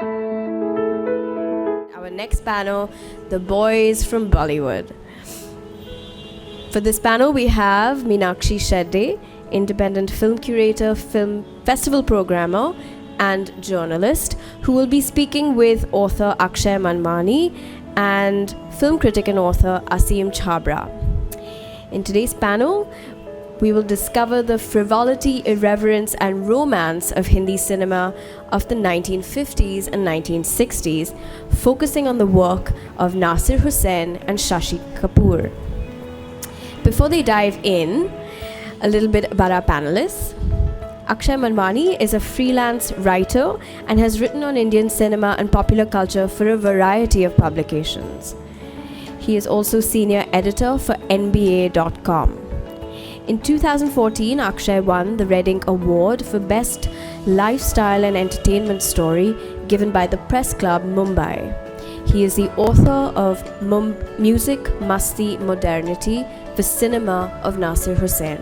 Our next panel, the boys from Bollywood. For this panel, we have Meenakshi Shetty, independent film curator, film festival programmer, and journalist, who will be speaking with author Akshay Manmani and film critic and author Aseem Chhabra. In today's panel, we will discover the frivolity, irreverence, and romance of Hindi cinema of the 1950s and 1960s, focusing on the work of Nasir Hussain and Shashi Kapoor. Before they dive in, a little bit about our panelists. Akshay Manmani is a freelance writer and has written on Indian cinema and popular culture for a variety of publications. He is also senior editor for NBA.com. In 2014, Akshay won the Red Ink Award for Best Lifestyle and Entertainment Story given by the Press Club, Mumbai. He is the author of Music, Masti, Modernity, the Cinema of Nasir Hussain.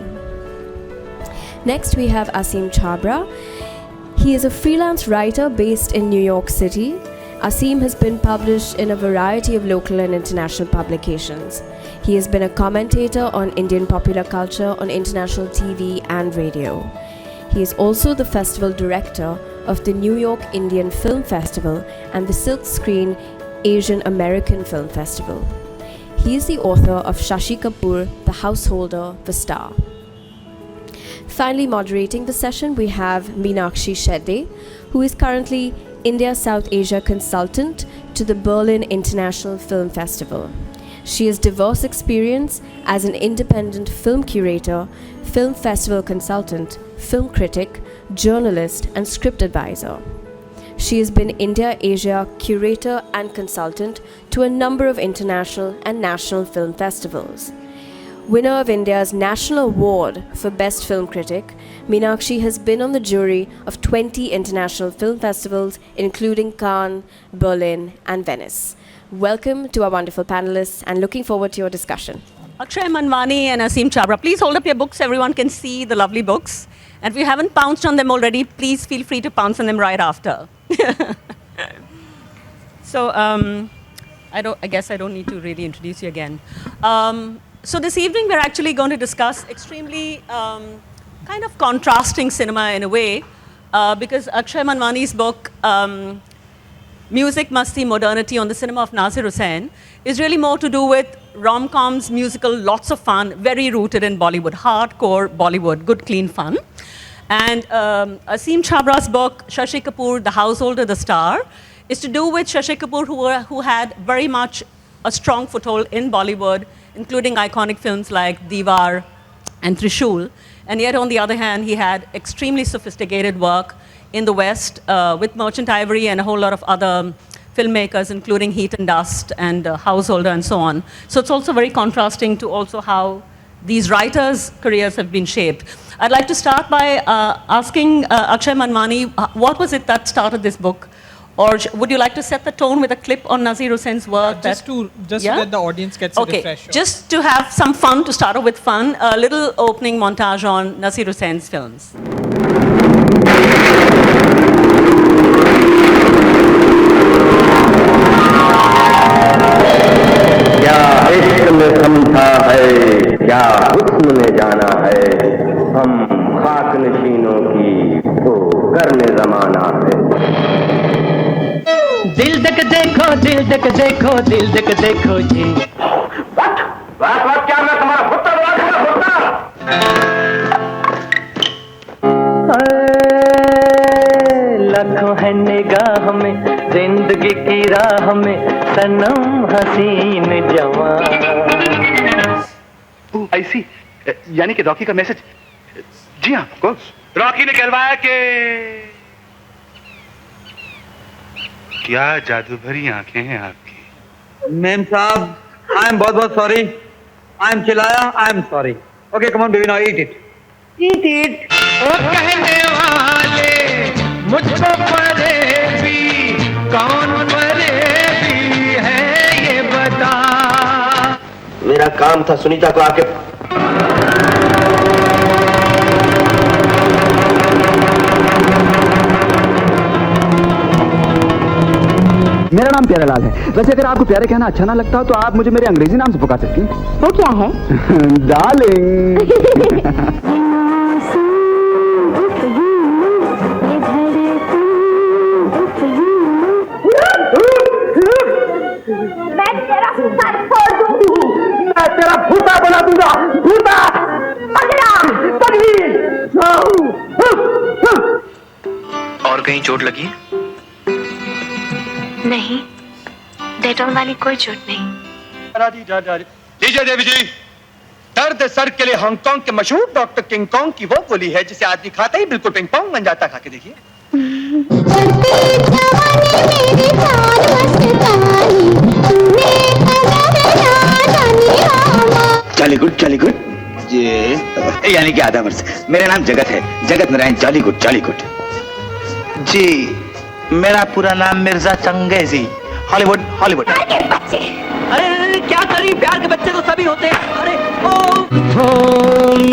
Next, we have Aseem Chhabra. He is a freelance writer based in New York City. Aseem has been published in a variety of local and international publications. He has been a commentator on Indian popular culture on international TV and radio. He is also the festival director of the New York Indian Film Festival and the Silk Screen Asian American Film Festival. He is the author of Shashi Kapoor, The Householder, The Star. Finally, moderating the session, we have Meenakshi Shetty, who is currently India South Asia consultant to the Berlin International Film Festival. She has diverse experience as an independent film curator, film festival consultant, film critic, journalist, and script advisor. She has been India-Asia curator and consultant to a number of international and national film festivals. Winner of India's National Award for Best Film Critic, Meenakshi has been on the jury of 20 international film festivals, including Cannes, Berlin, and Venice. Welcome to our wonderful panelists, and looking forward to your discussion. Akshay Manmani and Aseem Chhabra, please hold up your books. Everyone can see the lovely books. And if you haven't pounced on them already, please feel free to pounce on them right after. So I guess I don't need to really introduce you again. So this evening, we're actually going to discuss extremely kind of contrasting cinema in a way, because Akshay Manmani's book, Music, Masti, Modernity on the Cinema of Nasir Hussain, is really more to do with rom-coms, musical, lots of fun, very rooted in Bollywood, hardcore Bollywood, good, clean fun. And Aseem Chhabra's book, Shashi Kapoor, The Householder, The Star, is to do with Shashi Kapoor, who had very much a strong foothold in Bollywood, including iconic films like Diwar and Trishul. And yet, on the other hand, he had extremely sophisticated work in the West with Merchant Ivory and a whole lot of other filmmakers, including Heat and Dust and Householder and so on. So it's also very contrasting to also how these writers' careers have been shaped. I'd like to start by asking Akshay Manmani, what was it that started this book? Or would you like to set the tone with a clip on Nasir Hussain's work? Just to let the audience get a refresher. Just to have some fun, to start off with fun, a little opening montage on Nasir Hussain's films. क्या इश्क में समझा है क्या हुस्न में जाना है हम खाक नशीनों की तो करने जमाना है दिल तक देखो दिल तक देखो दिल तक देखो जी बात क्या मैं तुम्हारा भुट्टा लाखों है निगाह में जिंदगी की राह में सनम हसीन जवान। आई सी, यानी कि रॉकी का मैसेज। जी हाँ, कोर्स रॉकी ने कहलवाया कि क्या जादू भरी आंखें हैं आपकी। मैम साहब, आई एम बहुत सॉरी। आई एम चिल्लाया, I am sorry. Okay, come on baby, now eat it. Eat it. ओ कहने वाले मुझको फरेबी कौन फरेबी है ये बता। मेरा काम था सुनीता को आके मेरा नाम प्यारेलाल है। वैसे अगर आपको प्यारे कहना अच्छा ना लगता हो तो आप मुझे मेरे अंग्रेजी नाम से पुकार सकती हैं। वो क्या है? डार्लिंग। मैं तेरा सर फोड़ दूंगी। मैं तेरा भूता बना दूंगा, भूता, पकड़ा, पगली। और कहीं चोट लगी? नहीं, डेटॉल वाली कोई चोट नहीं। लीजिए देवी जी, दर्द सर के लिए हांगकांग के मशहूर डॉक्टर किंग कॉन्ग की वो गोली है जिसे आदमी खाता ही बिल्कुल पिंग पोंग बन जाता। खा के देखिए। जॉलीगुड जॉलीगुड जी, यानी कि आधा वर्ष। मेरा नाम जगत है, जगत नारायण जॉलीगुड जॉलीगुड जी। मेरा पूरा नाम मिर्जा चंगेजी, हॉलीवुड हॉलीवुड। अरे क्या करी, प्यार के बच्चे तो सभी होते हैं। अरे ओ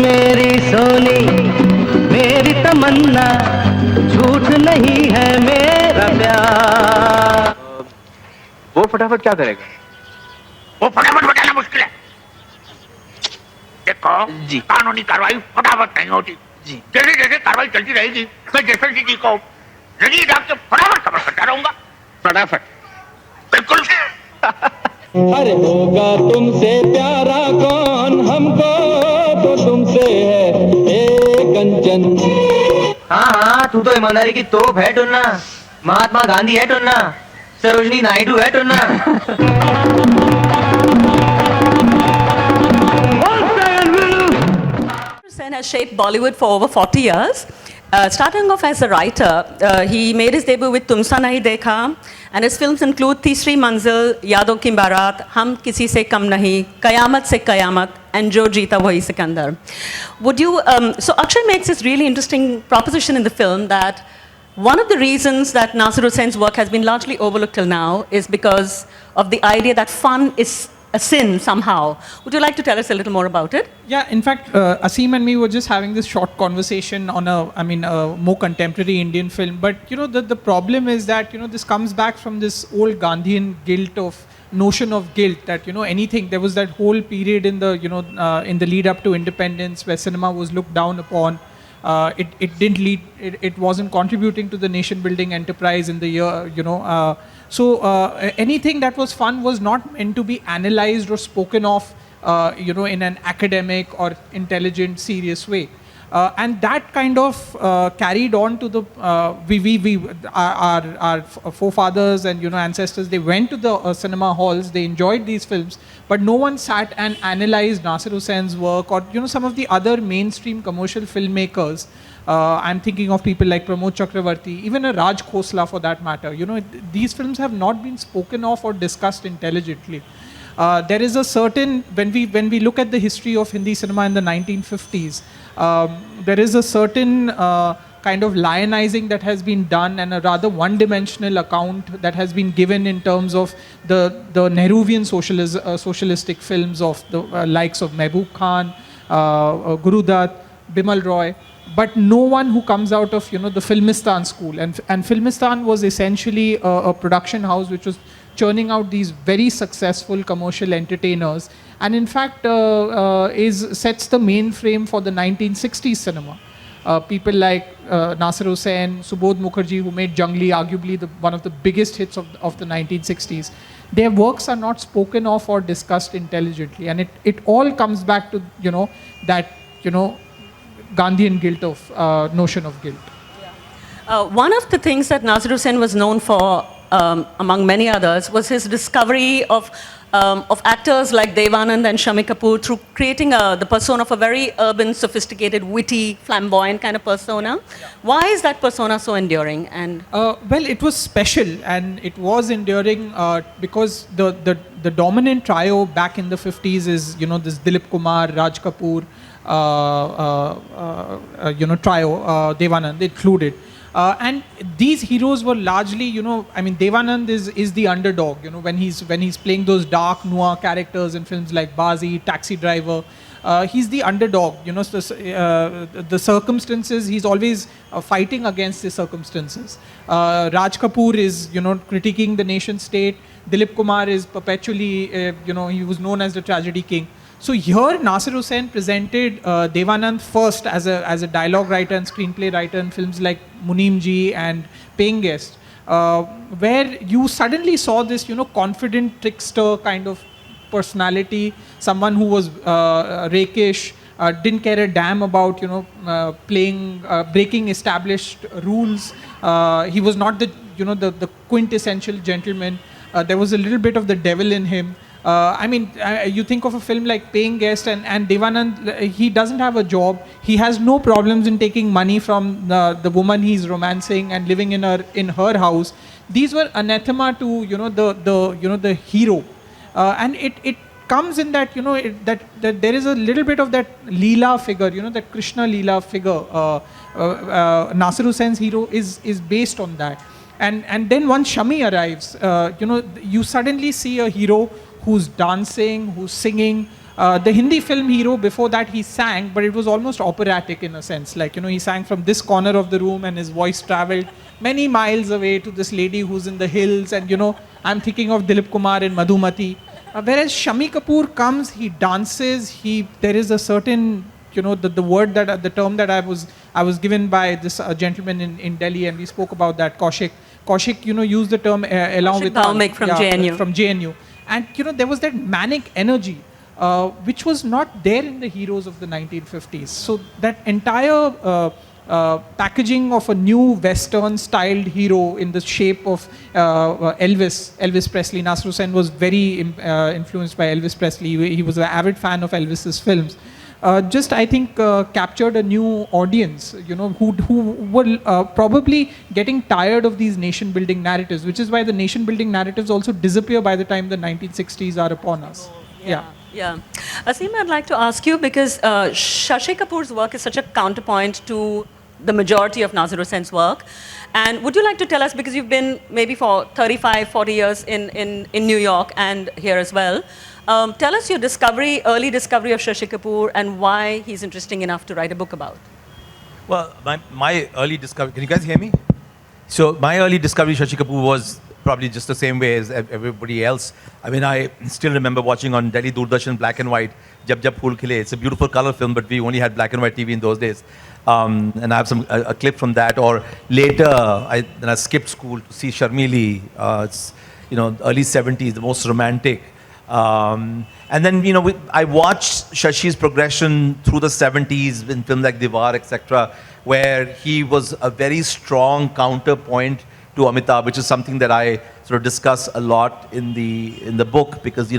मेरी सोनी, मेरी तमन्ना, झूठ नहीं है मेरा प्यार। वो फटाफट क्या करेगा? वो फटाफट बताना मुश्किल है। देखो जी, कानूनी कार्रवाई फटाफट नहीं होती जी। जैसे जैसे कार्रवाई चलती रहेगी मैं जैसे जी को रजी डाक के फटाफट खबर करता रहूंगा। फटाफट बिल्कुल। अरे होगा तुमसे प्यारा कौन, हमको तो तुमसे है एक कंचन। हाँ, तू तो ईमानदारी की तोप है टुन्ना, महात्मा गांधी है टुन्ना, सरोजनी नायडू है Tunna. Sen has shaped Bollywood for over 40 years. Starting off as a writer, he made his debut with Tumsa Nahi Dekha, and his films include Teesri Manzil, Yadon Ki Barat, Hum Kisi Se Kam Nahi, Kayamat Se Kayamat, and Jo Jeeta Wahi Sikandar. Would you? So Akshay makes this really interesting proposition in the film that one of the reasons that Nasir Hussain's work has been largely overlooked till now is because of the idea that fun is a sin somehow. Would you like to tell us a little more about it? Yeah, in fact, Aseem and me were just having this short conversation on a more contemporary Indian film. But, the problem is that, this comes back from this old Gandhian guilt of notion of guilt that, anything, there was that whole period in the, in the lead up to independence where cinema was looked down upon. It didn't lead, it wasn't contributing to the nation building enterprise in the year, so anything that was fun was not meant to be analyzed or spoken of, in an academic or intelligent, serious way. And that kind of carried on to the, our forefathers and, ancestors, they went to the cinema halls, they enjoyed these films, but no one sat and analyzed Nasir Hussain's work or, some of the other mainstream commercial filmmakers. I'm thinking of people like Pramod Chakravarti, even a Raj Khosla for that matter. These films have not been spoken of or discussed intelligently. There is a certain, when we look at the history of Hindi cinema in the 1950s, there is a certain kind of lionizing that has been done and a rather one-dimensional account that has been given in terms of the Nehruvian socialistic films of the likes of Mehboob Khan, Guru Dutt, Bimal Roy. But no one who comes out of the Filmistan school, and Filmistan was essentially a production house which was churning out these very successful commercial entertainers, and in fact sets the mainframe for the 1960s cinema. People like Nasir Hussain, Subodh Mukherjee, who made Jangli, arguably one of the biggest hits of the 1960s. Their works are not spoken of or discussed intelligently, and it all comes back to that Gandhian guilt of notion of guilt. One of the things that Nasir Hussain was known for, among many others, was his discovery of actors like Devanand and Shami Kapoor through creating the persona of a very urban, sophisticated, witty, flamboyant kind of persona. Why is that persona so enduring? And well, it was special and it was enduring because the dominant trio back in the 50s is this Dilip Kumar, Raj Kapoor, trio, Devanand included. And these heroes were largely, Devanand is the underdog, when he's playing those dark noir characters in films like Bazi, Taxi Driver. he's the underdog. So, the circumstances, he's always fighting against the circumstances. Raj Kapoor is, critiquing the nation state. Dilip Kumar is perpetually, he was known as the tragedy king. So here Nasir Hussain presented Devanand first as a dialogue writer and screenplay writer in films like Muneem Ji and Paying Guest, where you suddenly saw this, confident trickster kind of personality, someone who was rakish, didn't care a damn about, breaking established rules. He was not the quintessential gentleman. There was a little bit of the devil in him. You think of a film like Paying Guest and Devanand, he doesn't have a job. He has no problems in taking money from the woman he's romancing and living in her house. These were anathema to the hero, and it comes in that that there is a little bit of that Leela figure, that Krishna Leela figure. Nasir Hussain's hero is based on that. And then once Shami arrives, you suddenly see a hero who's dancing, who's singing. The Hindi film hero, before that he sang, but it was almost operatic in a sense. Like, he sang from this corner of the room and his voice traveled many miles away to this lady who's in the hills. And, I'm thinking of Dilip Kumar in Madhumati. Whereas Shami Kapoor comes, he dances, there is a certain, the word that, the term that I was given by this gentleman in Delhi, and we spoke about that, Kaushik. Kaushik, used the term along with Kaushik from JNU. From JNU. And, there was that manic energy, which was not there in the heroes of the 1950s. So that entire packaging of a new Western-styled hero in the shape of Elvis Presley. Nasir Hussain was very influenced by Elvis Presley. He was an avid fan of Elvis's films. I think, captured a new audience, who were probably getting tired of these nation-building narratives, which is why the nation-building narratives also disappear by the time the 1960s are upon us. Yeah. Aseem, I'd like to ask you, because Shashi Kapoor's work is such a counterpoint to the majority of Nasir Hussain's work. And would you like to tell us, because you've been maybe for 35, 40 years in New York and here as well, tell us your early discovery of Shashi Kapoor and why he's interesting enough to write a book about. Well, my early discovery, can you guys hear me? So my early discovery of Shashi Kapoor was probably just the same way as everybody else. I still remember watching on Delhi Doordarshan black and white, Jab Jab Phool Khile. It's a beautiful color film, but we only had black and white TV in those days. And I have a clip from that. Or later, then I skipped school to see Sharmili. It's, early 70s, the most romantic. And then, I watched Shashi's progression through the 70s in films like Diwar, etc., where he was a very strong counterpoint to Amitabh, which is something that I sort of discuss a lot in the book, because, 2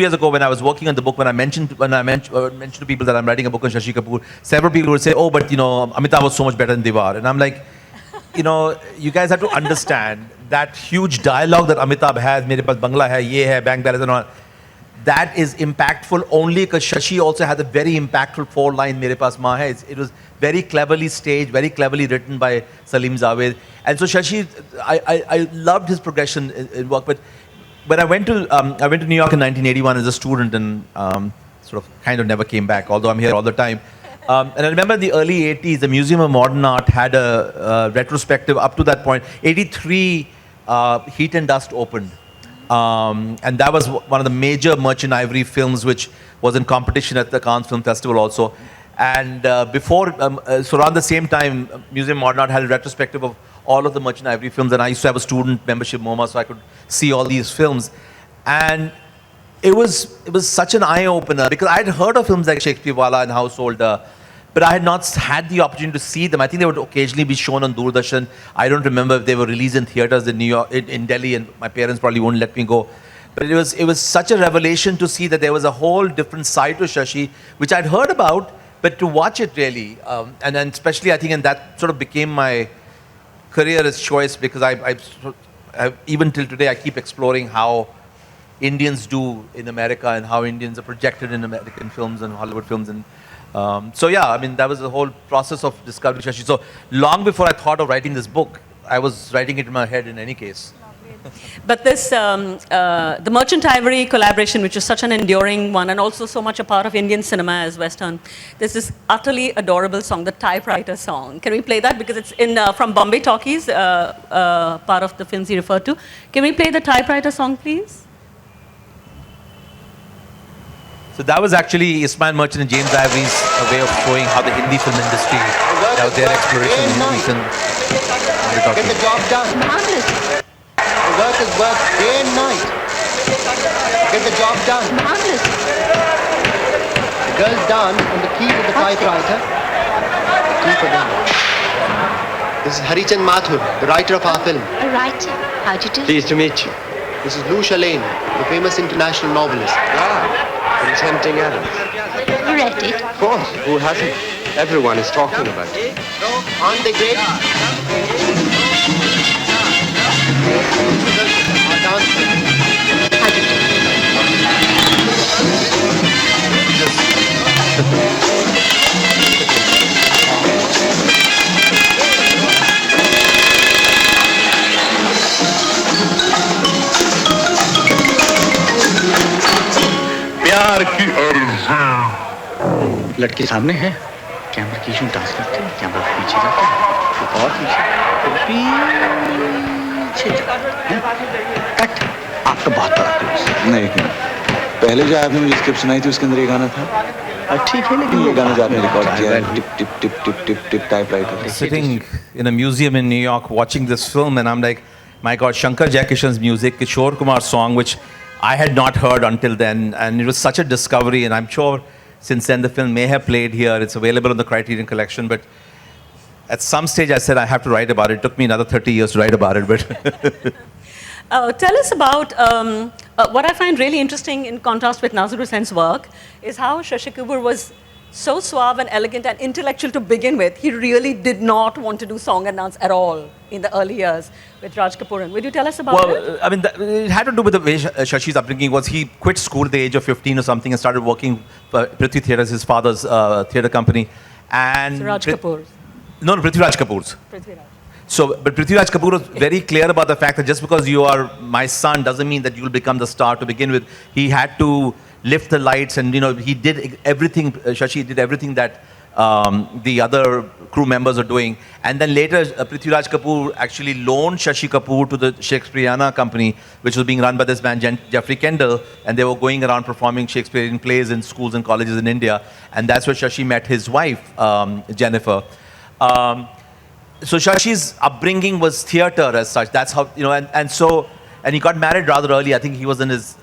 years ago when I was working on the book, when I mentioned to people that I'm writing a book on Shashi Kapoor, several people would say, oh, but, Amitabh was so much better than Diwar. And I'm like, you guys have to understand that huge dialogue that Amitabh has, mere paas bangla hai, ye hai, bank balance and all, that is impactful only because Shashi also had a very impactful 4-line mere paas maa hai. It was very cleverly staged, very cleverly written by Salim Javed. And so Shashi, I loved his progression in work. But when I went to New York in 1981 as a student and sort of kind of never came back, although I'm here all the time. And I remember in the early 80s, the Museum of Modern Art had a retrospective up to that point. 83, Heat and Dust opened. And that was one of the major merchant ivory films which was in competition at the Cannes Film Festival also. And so around the same time, Museum of Modern Art had a retrospective of all of the merchant ivory films, and I used to have a student membership MoMA, so I could see all these films. And it was such an eye-opener, because I had heard of films like Shakespeare Wala and Householder, but I had not had the opportunity to see them. I think they would occasionally be shown on Doordarshan. I don't remember if they were released in theaters in New York, in Delhi, and my parents probably wouldn't let me go. But it was such a revelation to see that there was a whole different side to Shashi, which I'd heard about, but to watch it really, and then especially I think, and that sort of became my career as choice, because I even till today I keep exploring how Indians do in America and how Indians are projected in American films and Hollywood films. And so yeah, I mean, that was the whole process of discovering Shashi. So long before I thought of writing this book, I was writing it in my head in any case. But this, the Merchant Ivory collaboration, which is such an enduring one and also so much a part of Indian cinema as Western, there's this utterly adorable song, the Typewriter song. Can we play that? Because it's from Bombay Talkies, part of the films he referred to. Can we play the Typewriter song, please? So that was actually Ismail Merchant and James Ivory's way of showing how the Hindi film industry, that was their exploration in Hindi film. Get the job done. Marvelous. The work is work day and night. Get the job done. Marvelous. The girl's dance on the key of the typewriter. The key for them. This is Harichand Mathur, the writer of our film. A writer. How'd you do? Pleased to meet you. This is Lou Shalane, the famous international novelist. From Tempting Adams. You read it? Of course, who hasn't? Everyone is talking about it. Aren't they great? Our dance. How'd you do? प्यार की अर्ज़ लड़के सामने हैं camera की shoot dance करते हैं camera पीछे जाता है और पीछे कट आपका बहुत बड़ा क्लोज नहीं पहले जो आपने मुझे स्क्रिप्ट सुनाई थी उसके अंदर ये गाना था ठीक है लेकिन ये गाना जो आपने रिकॉर्ड किया है tip tip tip tip tip tip typewriter Sitting in a museum in New York watching this film, and I'm like, my God, Shankar Jaikishan's music, Kishore Kumar's song, which I had not heard until then, and it was such a discovery. And I'm sure since then the film may have played here. It's available in the Criterion Collection, but at some stage I said I have to write about it. It took me another 30 years to write about it, but. Tell us about what I find really interesting in contrast with Nazir Hussain's work is how Shashi Kapoor was so suave and elegant and intellectual to begin with. He really did not want to do song and dance at all in the early years with Raj Kapoor. Would you tell us about it? Well, I mean, it had to do with the way Shashi's upbringing was. He quit school at the age of 15 or something and started working for Prithvi Theatres, his father's theatre company. And So Raj Kapoor's. No, Prithviraj Kapoor's. Prithviraj. So, but Prithviraj Kapoor was very clear about the fact that just because you are my son doesn't mean that you will become the star to begin with. He had to lift the lights, and he did everything. Shashi did everything that the other crew members are doing. And then later, Prithviraj Kapoor actually loaned Shashi Kapoor to the Shakespeareana company, which was being run by this man Jeffrey Kendall, and they were going around performing Shakespearean plays in schools and colleges in India. And that's where Shashi met his wife, Jennifer. So Shashi's upbringing was theatre as such. That's how, and he got married rather early. I think he was in his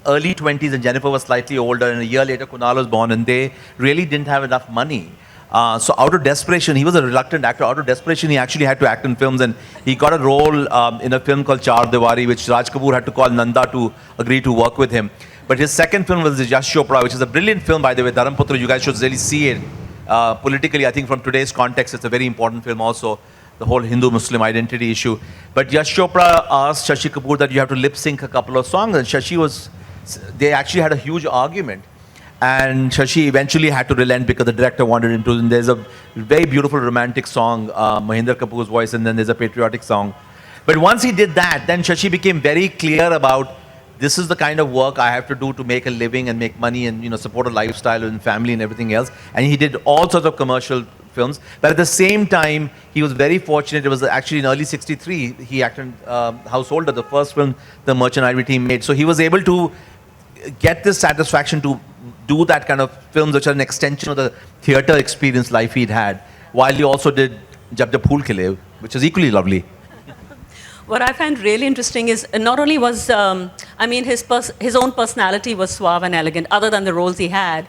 early 20s and Jennifer was slightly older, and a year later Kunal was born, and they really didn't have enough money. So out of desperation, he was a reluctant actor. Out of desperation, he actually had to act in films, and he got a role in a film called Char Diwari, which Raj Kapoor had to call Nanda to agree to work with him. But his second film was Yash Chopra, which is a brilliant film, by the way. Dharamputra, you guys should really see it. Politically, I think from today's context, it's a very important film also, the whole Hindu-Muslim identity issue. But Yash Chopra asked Shashi Kapoor that you have to lip-sync a couple of songs, and they actually had a huge argument. And Shashi eventually had to relent because the director wanted him to. And there's a very beautiful romantic song, Mahendra Kapoor's voice, and then there's a patriotic song. But once he did that, then Shashi became very clear about this is the kind of work I have to do to make a living and make money and support a lifestyle and family and everything else. And he did all sorts of commercial films. But at the same time, he was very fortunate. It was actually in early '63 he acted Householder, the first film the Merchant Ivory team made. So he was able to get this satisfaction to do that kind of films, which are an extension of the theatre experience life he'd had, while he also did Jab Jab Phool Khile, which is equally lovely. What I find really interesting is not only was, his own personality was suave and elegant, other than the roles he had,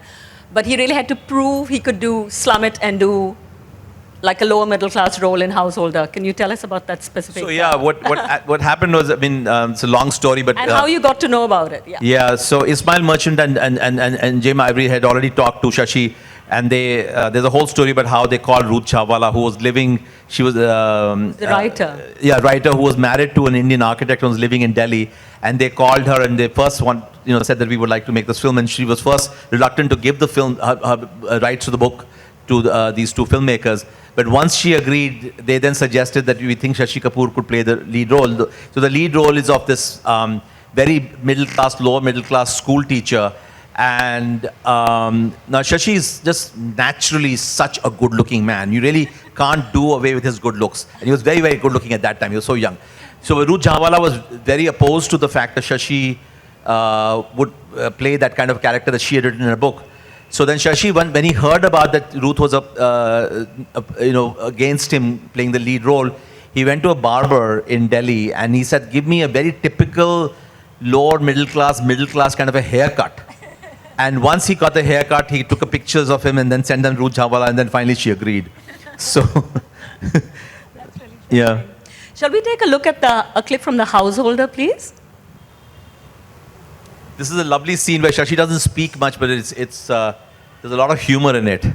but he really had to prove he could do slum it and do like a lower middle class role in Householder. Can you tell us about that specific? So yeah, what happened was, it's a long story, but and how you got to know about it. Yeah. Yeah. So Ismail Merchant and James Ivory had already talked to Shashi, and there's a whole story about how they called Ruth Chawala, who was living. She was the writer. Writer who was married to an Indian architect and was living in Delhi. And they called her, and they first said that we would like to make this film, and she was first reluctant to give the film her rights to the book to these two filmmakers. But once she agreed, they then suggested that we think Shashi Kapoor could play the lead role. So the lead role is of this very middle class, lower middle class school teacher. And now Shashi is just naturally such a good looking man. You really can't do away with his good looks. And he was very, very good looking at that time. He was so young. So Ruth Jhanwala was very opposed to the fact that Shashi would play that kind of character that she had written in her book. So then Shashi, when he heard about that Ruth was against him playing the lead role, he went to a barber in Delhi and he said, give me a very typical lower middle class kind of a haircut. And once he got the haircut, he took pictures of him and then sent them to Ruth Jhanwala, and then finally she agreed. So, yeah. Shall we take a look at a clip from The Householder, please? This is a lovely scene where Shashi doesn't speak much, but there's a lot of humor in it.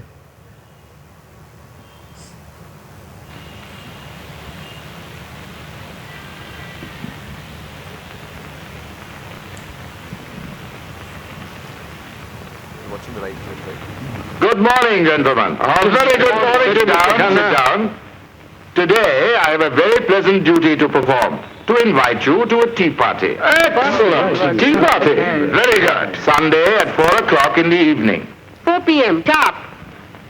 Good morning, gentlemen. Very good morning. Sit down. Today, I have a very pleasant duty to perform. To invite you to a tea party. Excellent. Tea party. Very good. Sunday at 4 o'clock in the evening. 4 p.m. Top.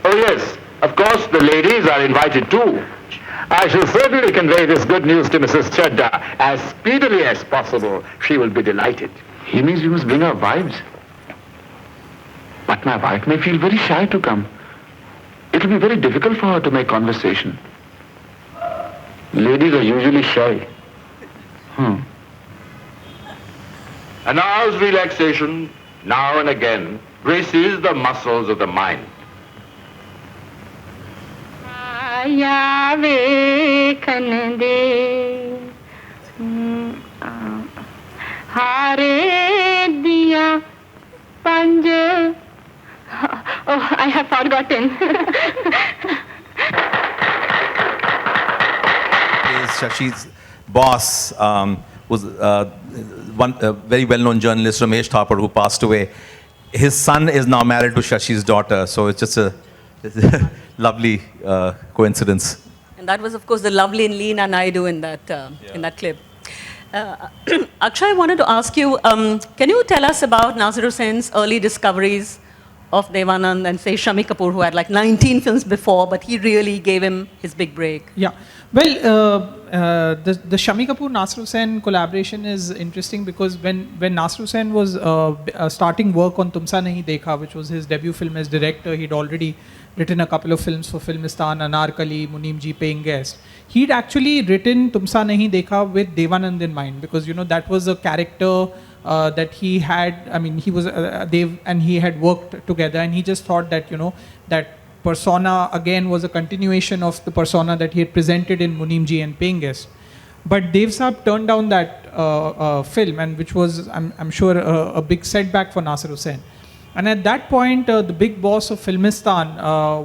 Oh, yes. Of course, the ladies are invited too. I shall certainly convey this good news to Mrs. Chadda as speedily as possible. She will be delighted. He means we must bring our wives. But my wife may feel very shy to come. It will be very difficult for her to make conversation. Ladies are usually shy. An hour's relaxation, now and again, braces the muscles of the mind. Oh, I have forgotten. Shashi's boss was one very well-known journalist, Ramesh Thapar, who passed away. His son is now married to Shashi's daughter, so it's just a lovely coincidence. And that was, of course, the lovely Leena Naidu in that clip. Akshay, I wanted to ask you, can you tell us about Nazir Hussain's early discoveries of Devanand and, say, Shami Kapoor, who had like 19 films before, but he really gave him his big break? Yeah. Well, the Shami Kapoor-Nasir Hussain collaboration is interesting because when Nasir Hussain was starting work on Tumsa Nahi Dekha, which was his debut film as director, he'd already written a couple of films for Filmistan, Anarkali, Munimji, Paying Guest. He'd actually written Tumsa Nahi Dekha with Devanand in mind because, that was a character that he had, he was Dev, and he had worked together, and he just thought that, that persona again was a continuation of the persona that he had presented in Munimji and Paying Guest. But Dev Saab turned down that film, and which was, I'm sure, a big setback for Nasir Hussain. And at that point, the big boss of Filmistan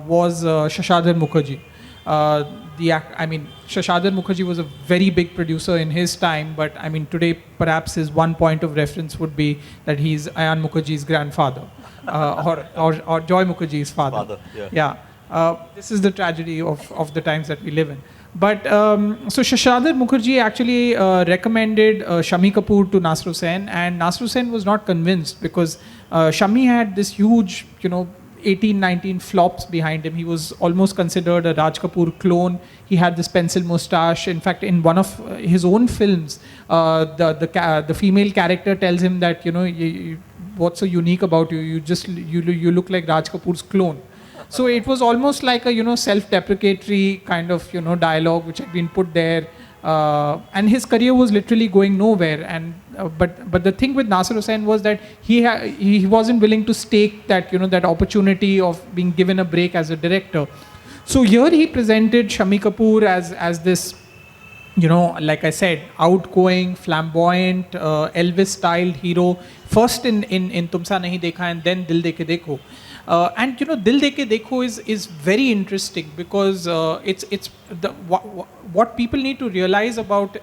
was Shashadhar Mukherjee. Shashadhar Mukherjee was a very big producer in his time, but today perhaps his one point of reference would be that he's Ayan Mukherjee's grandfather, or Joy Mukherjee's father. This is the tragedy of the times that we live in. But so Shashadhar Mukherjee actually recommended Shami Kapoor to Nasir Hussain, and Nasir Hussain was not convinced because Shami had this huge, 18, 19 flops behind him. He was almost considered a Raj Kapoor clone. He had this pencil mustache. In fact, in one of his own films, the female character tells him that, what's so unique about you? You look like Raj Kapoor's clone. So it was almost like a, self-deprecatory kind of, dialogue which had been put there. And his career was literally going nowhere. And but the thing with Nasir Hussain was that he wasn't willing to stake that, that opportunity of being given a break as a director. So here he presented Shami Kapoor as this, like I said, outgoing, flamboyant, Elvis-styled hero, first in Tumsa Nahi Dekha and then Dil De Ke Dekho. And Dil De Ke Dekho is very interesting because it's what people need to realize about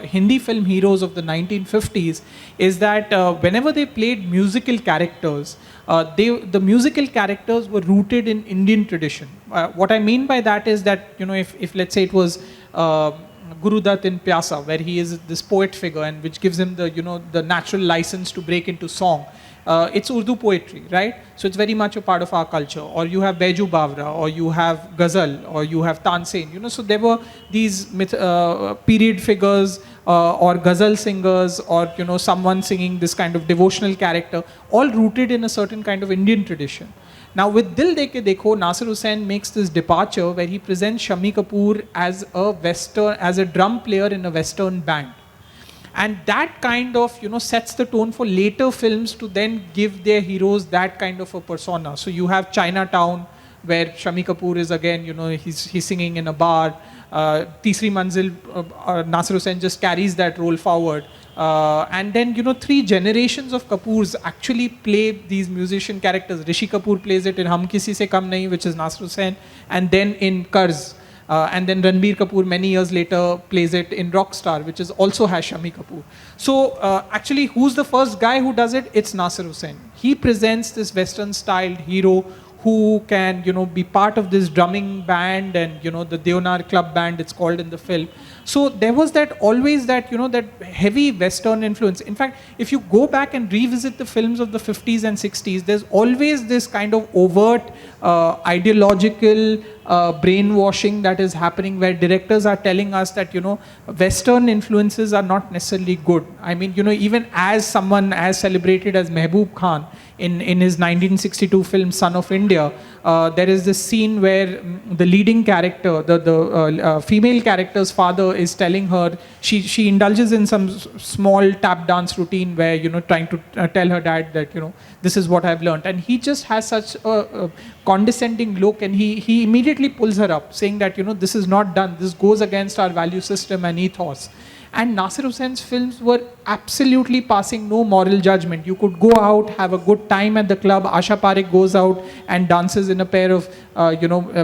Hindi film heroes of the 1950s is that whenever they played musical characters, the musical characters were rooted in Indian tradition. What I mean by that is that if let's say it was Guru Dutt in Pyasa, where he is this poet figure and which gives him the natural license to break into song. It's Urdu poetry, right? So it's very much a part of our culture. Or you have Baiju Bawra, or you have Ghazal, or you have Tansen. So there were these period figures or Ghazal singers, or someone singing this kind of devotional character, all rooted in a certain kind of Indian tradition. Now with Dil De Ke Dekho, Nasir Hussain makes this departure where he presents Shammi Kapoor as a drum player in a Western band. And that kind of sets the tone for later films to then give their heroes that kind of a persona. So you have Chinatown, where Shammi Kapoor is again, he's singing in a bar. Teesri Manzil, Nasir Hussain just carries that role forward. And then 3 generations of Kapoors actually play these musician characters. Rishi Kapoor plays it in Hum Kisi Se Kam Nahi, which is Nasir Hussain, and then in Qarz. And then Ranbir Kapoor many years later plays it in Rockstar, which is also has Shammi Kapoor. So actually, who's the first guy who does it? It's Nasir Hussain. He presents this Western-styled hero who can, be part of this drumming band and, the Deonar club band, it's called in the film. So there was always that heavy Western influence. In fact, if you go back and revisit the films of the 50s and 60s, there's always this kind of overt ideological brainwashing that is happening, where directors are telling us that, Western influences are not necessarily good. I mean, even as someone as celebrated as Mehboob Khan, in his 1962 film Son of India, there is this scene where the leading character, the female character's father is telling her, she indulges in some small tap dance routine where, trying to tell her dad that, this is what I've learned. And he just has such a condescending look, and he immediately pulls her up, saying that, this is not done, this goes against our value system and ethos. And Nasir Hussain's films were absolutely passing no moral judgment. You could go out, have a good time at the club. Asha Parekh goes out and dances in a pair of,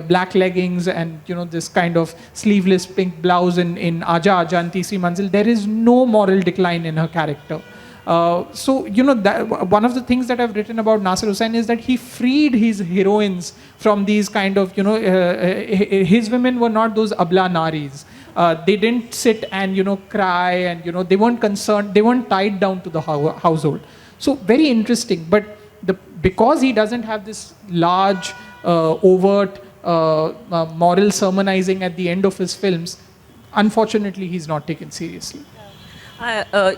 black leggings and, this kind of sleeveless pink blouse in Aja Aja and Teesri Manzil. There is no moral decline in her character. So, that, one of the things that I've written about Nasir Hussain is that he freed his heroines from these kind of, his women were not those abla naris. They didn't sit and, cry and, they weren't concerned, they weren't tied down to the household. So very interesting, but because he doesn't have this large, overt, moral sermonizing at the end of his films, unfortunately, he's not taken seriously.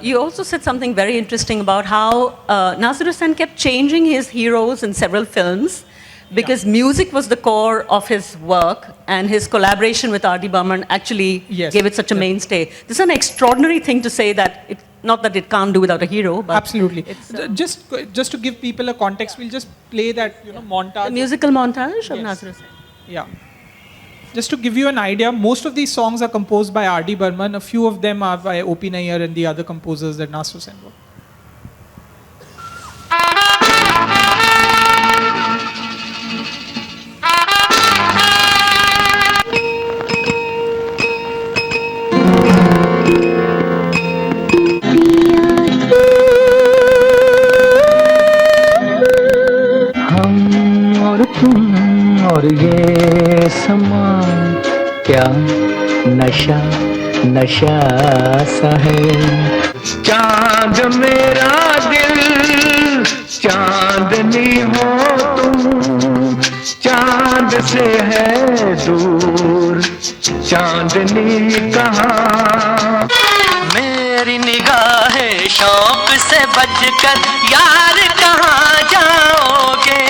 You also said something very interesting about how Nasir Hussain kept changing his heroes in several films, because music was the core of his work, and his collaboration with R.D. Burman actually gave it such a mainstay. This is an extraordinary thing to say, that not that it can't do without a hero, but absolutely. Just to give people a context, we'll just play that montage. The musical montage of Nasir Hussain. Yeah. Just to give you an idea, most of these songs are composed by R.D. Burman. A few of them are by O.P. Nayyar and the other composers that Nasir Hussain wrote. और ये समा क्या नशा नशा सा है। चांद मेरा दिल चांदनी हो तुम, चांद से है दूर चांदनी कहाँ। मेरी निगाहें शौक से बचकर यार कहाँ जाओगे।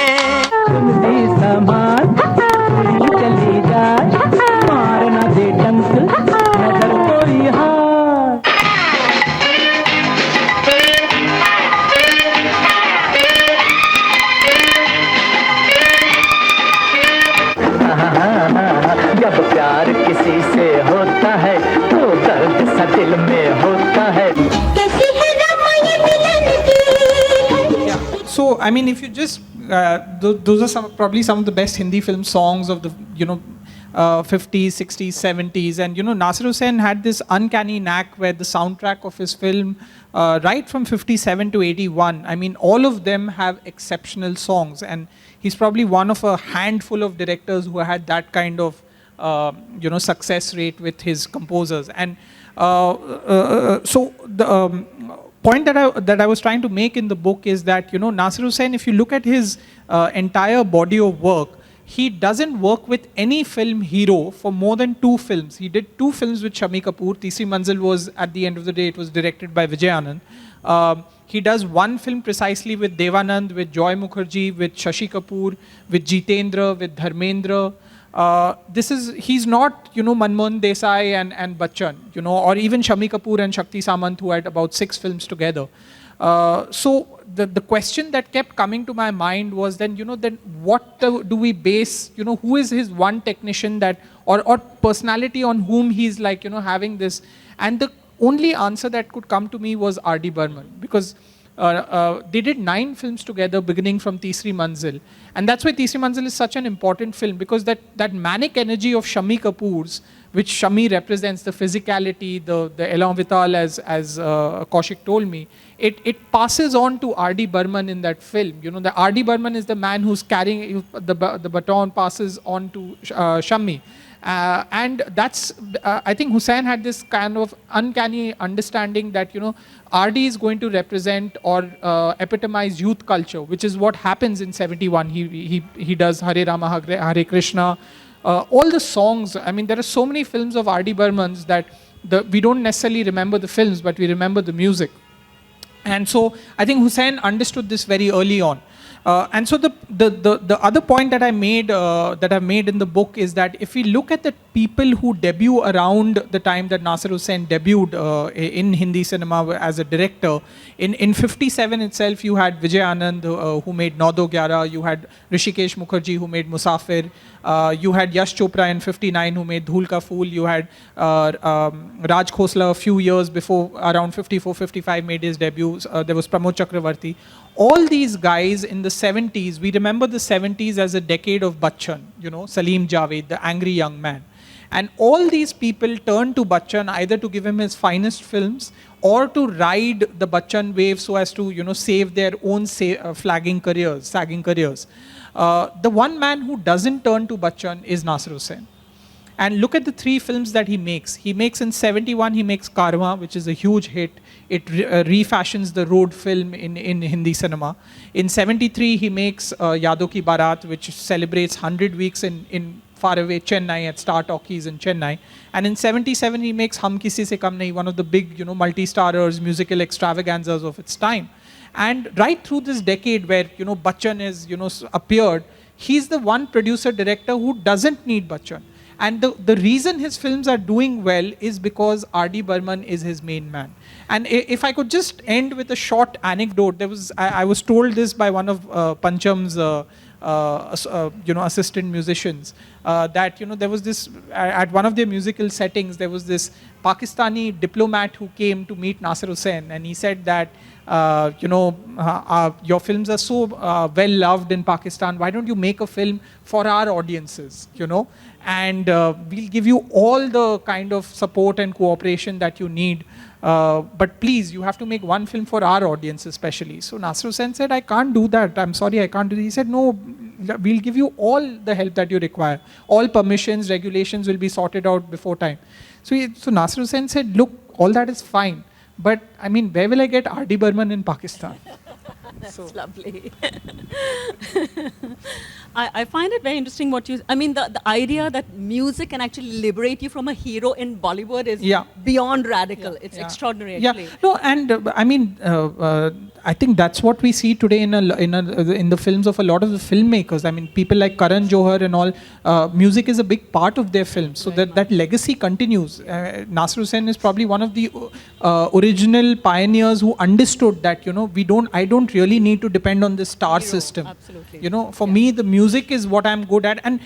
चली जाए मारना दे डंक नजर कोई हाथ। जब प्यार किसी से होता है तो दर्द सा दिल में होता है। So, I mean, if you just those are probably some of the best Hindi film songs of the 50s, 60s, 70s, and Nasir Hussain had this uncanny knack where the soundtrack of his film, right from 57 to 81, I mean, all of them have exceptional songs, and he's probably one of a handful of directors who had that kind of success rate with his composers. And so the point that I was trying to make in the book is that Nasir Hussain, if you look at his entire body of work, he doesn't work with any film hero for more than 2 films. He did 2 films with Shami Kapoor. Tisri Manzil was, at the end of the day, it was directed by Vijay Anand. He does 1 film precisely with Devanand, with Joy Mukherjee, with Shashi Kapoor, with Jitendra, with Dharmendra. He's not, Manmohan Desai and Bachchan, or even Shami Kapoor and Shakti Samant, who had about 6 films together. So the question that kept coming to my mind was then, then what do we base, who is his one technician that, or personality on whom he's like, having this. And the only answer that could come to me was R.D. Burman, because they did 9 films together beginning from Tisri Manzil. And that's why Tisri Manzil is such an important film, because that manic energy of Shami Kapoor's, which Shami represents, the physicality, the elan vital, as Kaushik told me, it passes on to R.D. Burman in that film. The R.D. Burman is the man who's carrying, the baton passes on to Shami. And that's, I think Hussain had this kind of uncanny understanding that, R.D. is going to represent or epitomize youth culture, which is what happens in 71. He does Hare Rama, Hare Krishna. All the songs, I mean, there are so many films of R.D. Burman's that we don't necessarily remember the films, but we remember the music. And so I think Hussain understood this very early on. And so the other point that I made in the book is that if we look at the people who debut around the time that Nasir Hussain debuted in Hindi cinema as a director, in 57 itself you had Vijay Anand who made Nau Do Gyara, you had Rishikesh Mukherjee who made Musafir, you had Yash Chopra in 59 who made Dhool Ka Phool, you had Raj Khosla a few years before, around 54-55 made his debut, there was Pramod Chakravarti. All these guys in the 70s, we remember the 70s as a decade of Bachchan, Salim Javed, the angry young man. And all these people turned to Bachchan either to give him his finest films or to ride the Bachchan wave so as to, save their own sagging careers. The one man who doesn't turn to Bachchan is Nasir Hussain. And look at the 3 films that he makes. He makes in 71, he makes Karwa, which is a huge hit. It refashions the road film in Hindi cinema. In 73, he makes Yadon Ki Barat, which celebrates 100 weeks in faraway Chennai at Star Talkies in Chennai. And in 77, he makes Hum Kisi Se Kam Nahi, one of the big, multi-starrers, musical extravaganzas of its time. And right through this decade where, Bachchan is, appeared, he's the one producer-director who doesn't need Bachchan. And the reason his films are doing well is because R.D. Burman is his main man. And if I could just end with a short anecdote, I was told this by one of Pancham's assistant musicians, that there was this, at one of their musical settings, there was this Pakistani diplomat who came to meet Nasir Hussain, and he said that, your films are so well loved in Pakistan, why don't you make a film for our audiences, and we'll give you all the kind of support and cooperation that you need. But please, you have to make one film for our audience especially. So Nasir Hussain said, I can't do that. I'm sorry, I can't do that. He said, no, we'll give you all the help that you require. All permissions, regulations will be sorted out before time. So Nasir Hussain said, look, all that is fine. But I mean, where will I get R.D. Burman in Pakistan? That's lovely. I find it very interesting what you, the idea that music can actually liberate you from a hero in Bollywood is beyond radical. It's extraordinary, actually. Yeah. No, and I think that's what we see today in the films of a lot of the filmmakers. I mean, people like Karan Johar and all, music is a big part of their films. So that legacy continues. Nasir Hussain is probably one of the original pioneers who understood that, I don't really need to depend on the star system. Absolutely. For me, the music is what I'm good at. And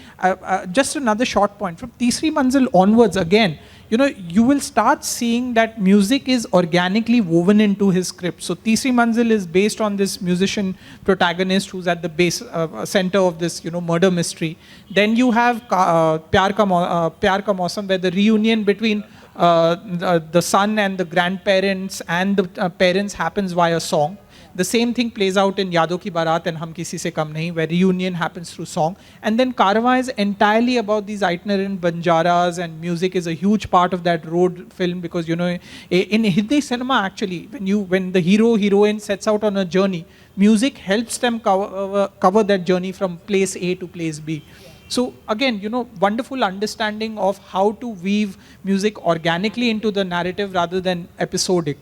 just another short point, from Tisri Manzil onwards, again, you will start seeing that music is organically woven into his script. So Teesri Manzil is based on this musician protagonist who's at the base center of this murder mystery. Then you have Pyar Ka Mausam, where the reunion between the son and the grandparents and the parents happens via song. The same thing plays out in Yaadon Ki Baaraat and Hum Kisi Se Kam Nahi, where reunion happens through song. And then Karwa is entirely about these itinerant banjaras, and music is a huge part of that road film, because in Hindi cinema actually, when the hero-heroine sets out on a journey, music helps them cover that journey from place A to place B. So again, wonderful understanding of how to weave music organically into the narrative rather than episodic.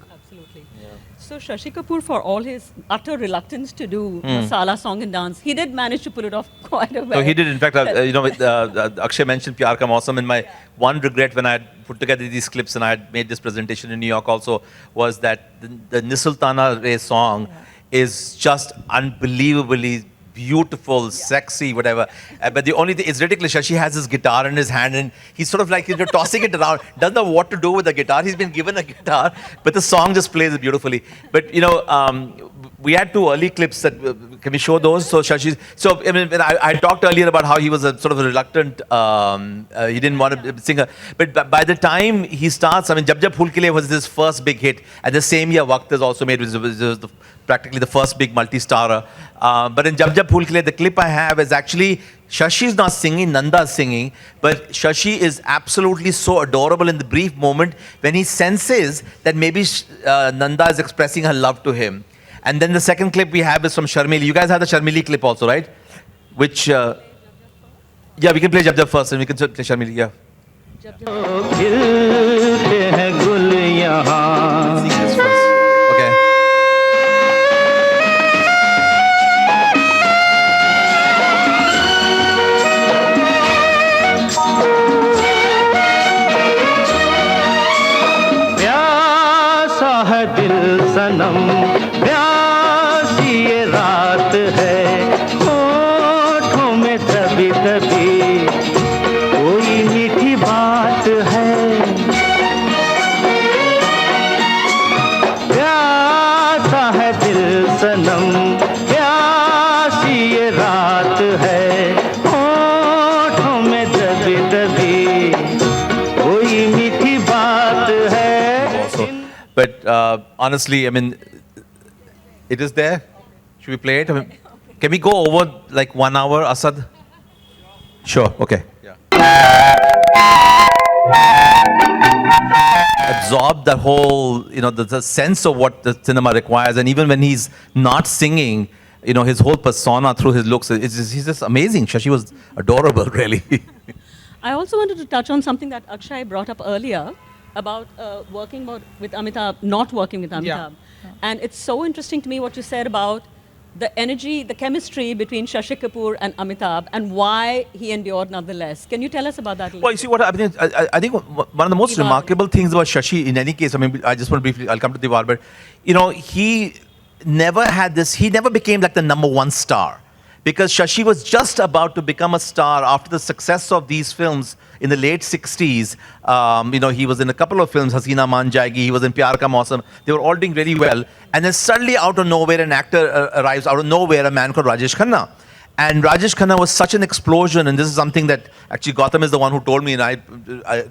So Shashi Kapoor, for all his utter reluctance to do masala song and dance, he did manage to pull it off quite a well. No, he did. In fact, Akshay mentioned Pyar Ka Mausam, and my one regret when I had put together these clips and I had made this presentation in New York also was that the Nisultana Ray song is just unbelievably beautiful, sexy, whatever. But the only thing, it's ridiculous. Shashi has his guitar in his hand and he's sort of like tossing it around. Doesn't know what to do with the guitar. He's been given a guitar, but the song just plays it beautifully. But we had 2 early clips that can we show those? So Shashi. So I talked earlier about how he was a sort of a reluctant. He didn't want to sing. But by the time he starts, Jab Jab Phool Khile was his first big hit. At the same year, Waqt is also made, which was practically the first big multi-starrer. But in Jab Jab Phool Khile, the clip I have is actually Shashi's not singing, Nanda's singing, but Shashi is absolutely so adorable in the brief moment when he senses that maybe Nanda is expressing her love to him. And then the second clip we have is from Sharmili. You guys have the Sharmili clip also, right? Which, yeah, we can play Jab Jab first and we can play Sharmili, yeah. Sing this first. Okay. प्यासा है दिल सनम प्यासी ये रात है होठों में दबी दबी कोई मीठी बात है प्यासा है दिल सनम प्यासी ये रात है होठों में दबी दबी कोई मीठी बात है. But honestly, it is there. Should we play it? Can we go over like 1 hour, Asad? Sure, okay. Yeah. Absorb the whole, the sense of what the cinema requires. And even when he's not singing, his whole persona through his looks, he's just amazing. Shashi was adorable, really. I also wanted to touch on something that Akshay brought up earlier about working with Amitabh, not working with Amitabh. Yeah. And it's so interesting to me what you said about the energy, the chemistry between Shashi Kapoor and Amitabh and why he endured nonetheless. Can you tell us about that a little? Well, you see, what I think one of the most remarkable things about Shashi, in any case, I just want to briefly, I'll come to Diwar, but, he never had this, he never became like the #1 star. Because Shashi was just about to become a star after the success of these films in the late 60s. He was in a couple of films, Hasina Maan Jayegi, he was in Pyar Ka Mausam. They were all doing really well. And then suddenly out of nowhere, an actor arrives, out of nowhere, a man called Rajesh Khanna. And Rajesh Khanna was such an explosion, and this is something that actually Gautam is the one who told me, and I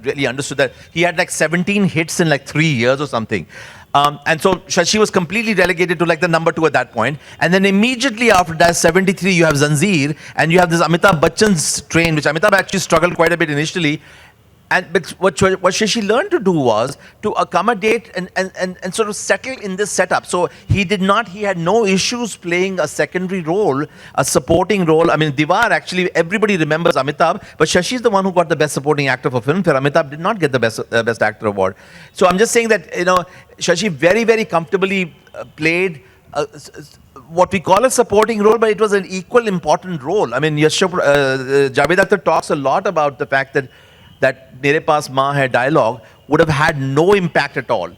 really understood that. He had like 17 hits in like 3 years or something. And so Shashi was completely relegated to like the #2 at that point. And then immediately after that, 73, you have Zanjeer, and you have this Amitabh Bachchan's Train, which Amitabh actually struggled quite a bit initially. And what Shashi learned to do was to accommodate and sort of settle in this setup. So he had no issues playing a secondary role, a supporting role. Diwar, actually, everybody remembers Amitabh, but Shashi is the one who got the Best Supporting Actor for Filmfare. Amitabh did not get the Best Actor award. So I'm just saying that, Shashi very, very comfortably played what we call a supporting role, but it was an equal important role. Javed Akhtar talks a lot about the fact that Mere Paas Maa Hai dialogue would have had no impact at all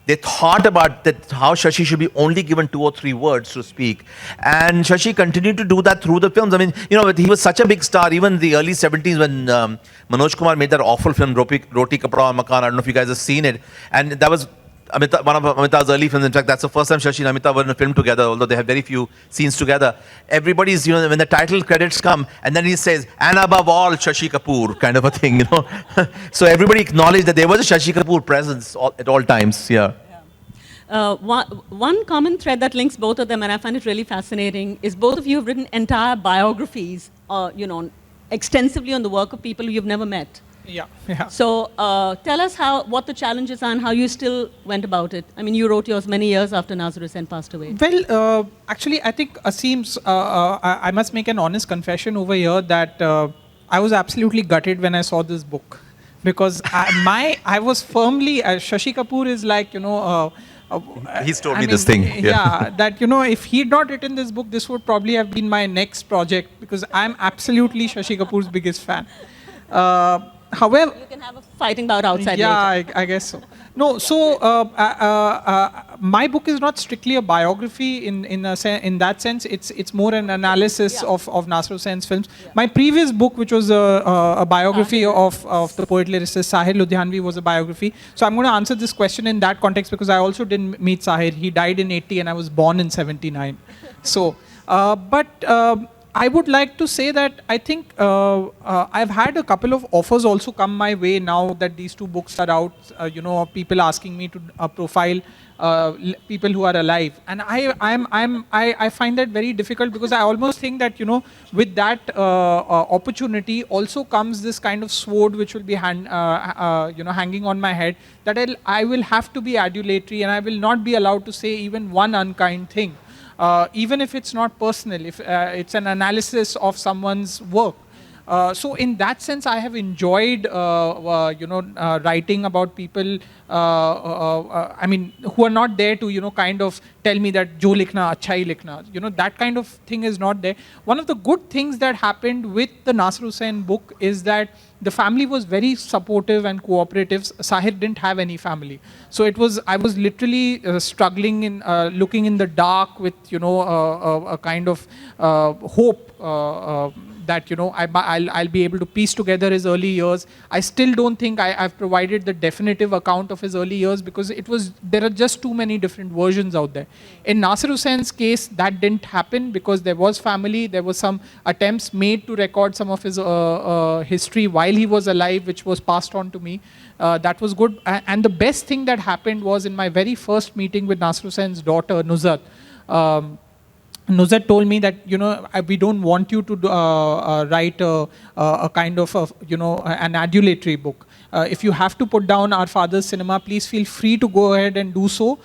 they thought about that how Shashi should be only given 2 or 3 words to speak. And Shashi continued to do that through the films. I mean, you know, he was such a big star, even in the early 70s when Manoj Kumar made that awful film, Roti Kapda Aur Makan. I don't know if you guys have seen it. And that was one of Amitabh's early films. In fact, that's the first time Shashi and Amitabh were in a film together, although they have very few scenes together. Everybody's, you know, when the title credits come, and then he says, and above all, Shashi Kapoor, kind of a thing, you know. So everybody acknowledged that there was a Shashi Kapoor presence at all times, yeah. One common thread that links both of them, and I find it really fascinating, is both of you have written entire biographies, you know, extensively on the work of people you've never met. Yeah, yeah. So tell us what the challenges are and how you still went about it. I mean, you wrote yours many years after Nazir Hussain passed away. Well, actually, I think Asim's, I must make an honest confession over here that I was absolutely gutted when I saw this book. Because I was firmly, Shashi Kapoor is like, you know, he's told me this thing. Yeah, that, you know, if he'd not written this book, this would probably have been my next project, because I'm absolutely Shashi Kapoor's biggest fan. However, you can have a fighting bout outside. Yeah, later. I guess so. No, so my book is not strictly a biography in that sense. It's more an analysis of Nasir Hussain's films. Yeah. My previous book, which was a biography of the poet lyricist Sahir Ludhianvi, was a biography. So I'm going to answer this question in that context, because I also didn't meet Sahir. He died in 80 and I was born in 79. So, I would like to say that I think I've had a couple of offers also come my way now that these 2 books are out. You know, people asking me to profile people who are alive, and I find that very difficult, because I almost think that, you know, with that opportunity also comes this kind of sword which will be hanging on my head, that I will have to be adulatory, and I will not be allowed to say even one unkind thing. Even if it's not personal, if it's an analysis of someone's work. So in that sense, I have enjoyed, writing about people, I mean, who are not there to, you know, kind of tell me that jo likhna, acha hi likhna. You know, that kind of thing is not there. One of the good things that happened with the Nasir Hussain book is that the family was very supportive and cooperative. Sahir didn't have any family. So I was literally struggling in, looking in the dark with, you know, a kind of hope that, you know, I'll be able to piece together his early years. I still don't think I've provided the definitive account of his early years, because there are just too many different versions out there. In Nasir Hussain's case, that didn't happen, because there was family, there was some attempts made to record some of his history while he was alive, which was passed on to me. That was good. And the best thing that happened was in my very first meeting with Nasir Hussain's daughter, Nuzhat. Nuzhat told me that, you know, we don't want you to write a kind of, you know, an adulatory book. If you have to put down Our Father's Cinema, please feel free to go ahead and do so,